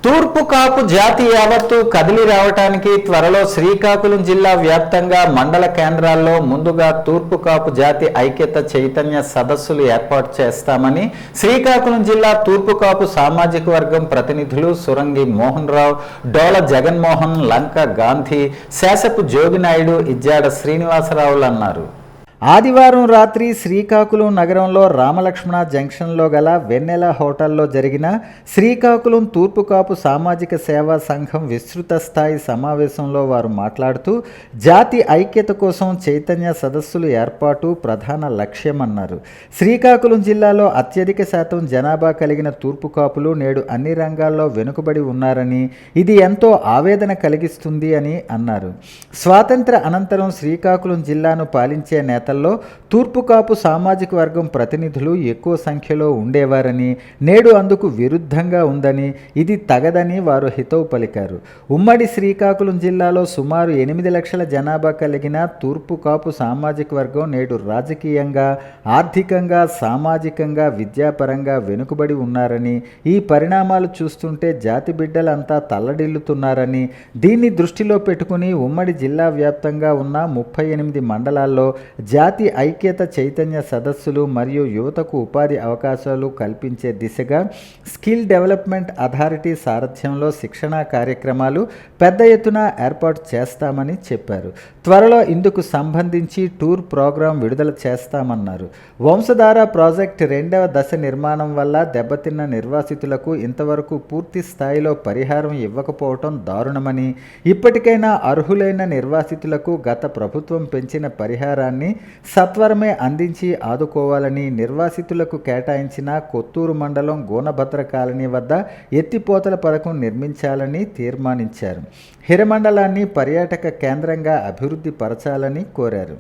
తూర్పు కాపు జాతి యావత్తు కదిలి రావటానికి త్వరలో శ్రీకాకుళం జిల్లా వ్యాప్తంగా మండల కేంద్రాల్లో ముందుగా తూర్పు కాపు జాతి ఐక్యత చైతన్య సదస్సులు ఏర్పాటు చేస్తామని శ్రీకాకుళం జిల్లా తూర్పు కాపు సామాజిక వర్గం ప్రతినిధులు సురంగి మోహన్ రావు, డోల జగన్మోహన్, లంక గాంధీ, శేషపు జోగినాయుడు, ఇజ్జాడ శ్రీనివాసరావులు అన్నారు. ఆదివారం రాత్రి శ్రీకాకుళం నగరంలో రామలక్ష్మణ జంక్షన్లో గల వెన్నెల హోటల్లో జరిగిన శ్రీకాకుళం తూర్పు కాపు సామాజిక సేవా సంఘం విస్తృత స్థాయి సమావేశంలో వారు మాట్లాడుతూ జాతి ఐక్యత కోసం చైతన్య సదస్సులు ఏర్పాటు ప్రధాన లక్ష్యమన్నారు. శ్రీకాకుళం జిల్లాలో అత్యధిక శాతం జనాభా కలిగిన తూర్పు కాపులు నేడు అన్ని రంగాల్లో వెనుకబడి ఉన్నారని, ఇది ఎంతో ఆవేదన కలిగిస్తుంది అని అన్నారు. స్వాతంత్ర అనంతరం శ్రీకాకుళం జిల్లాను పాలించే నేత తూర్పు కాపు సామాజిక వర్గం ప్రతినిధులు ఎక్కువ సంఖ్యలో ఉండేవారని, నేడు అందుకు విరుద్ధంగా ఉందని, ఇది తగదని వారు హితవు పలికారు. ఉమ్మడి శ్రీకాకుళం జిల్లాలో సుమారు 8 లక్షల జనాభా కలిగిన తూర్పు కాపు సామాజిక వర్గం నేడు రాజకీయంగా, ఆర్థికంగా, సామాజికంగా, విద్యాపరంగా వెనుకబడి ఉన్నారని, ఈ పరిణామాలు చూస్తుంటే జాతి బిడ్డలంతా తల్లడిల్లుతున్నారని, దీన్ని దృష్టిలో పెట్టుకుని ఉమ్మడి జిల్లా వ్యాప్తంగా ఉన్న 38 మండలాల్లో జాతి ఐక్యత చైతన్య సదస్సులు మరియు యువతకు ఉపాధి అవకాశాలు కల్పించే దిశగా స్కిల్ డెవలప్మెంట్ అథారిటీ సారథ్యంలో శిక్షణా కార్యక్రమాలు పెద్ద ఎత్తున ఏర్పాటు చేస్తామని చెప్పారు. త్వరలో ఇందుకు సంబంధించి టూర్ ప్రోగ్రాం విడుదల చేస్తామన్నారు. వంశధార ప్రాజెక్టు 2వ దశ నిర్మాణం వల్ల దెబ్బతిన్న నిర్వాసితులకు ఇంతవరకు పూర్తి స్థాయిలో పరిహారం ఇవ్వకపోవటం దారుణమని, ఇప్పటికైనా అర్హులైన నిర్వాసితులకు గత ప్రభుత్వం పెంచిన పరిహారాన్ని సత్వరమే అందించి ఆదుకోవాలని, నిర్వాసితులకు కేటాయించిన కొత్తూరు మండలం గోనభద్ర కాలనీ వద్ద ఎత్తిపోతల పథకం నిర్మించాలని తీర్మానించారు. హిరమండలాన్ని పర్యాటక కేంద్రంగా అభివృద్ధి పరచాలని కోరారు.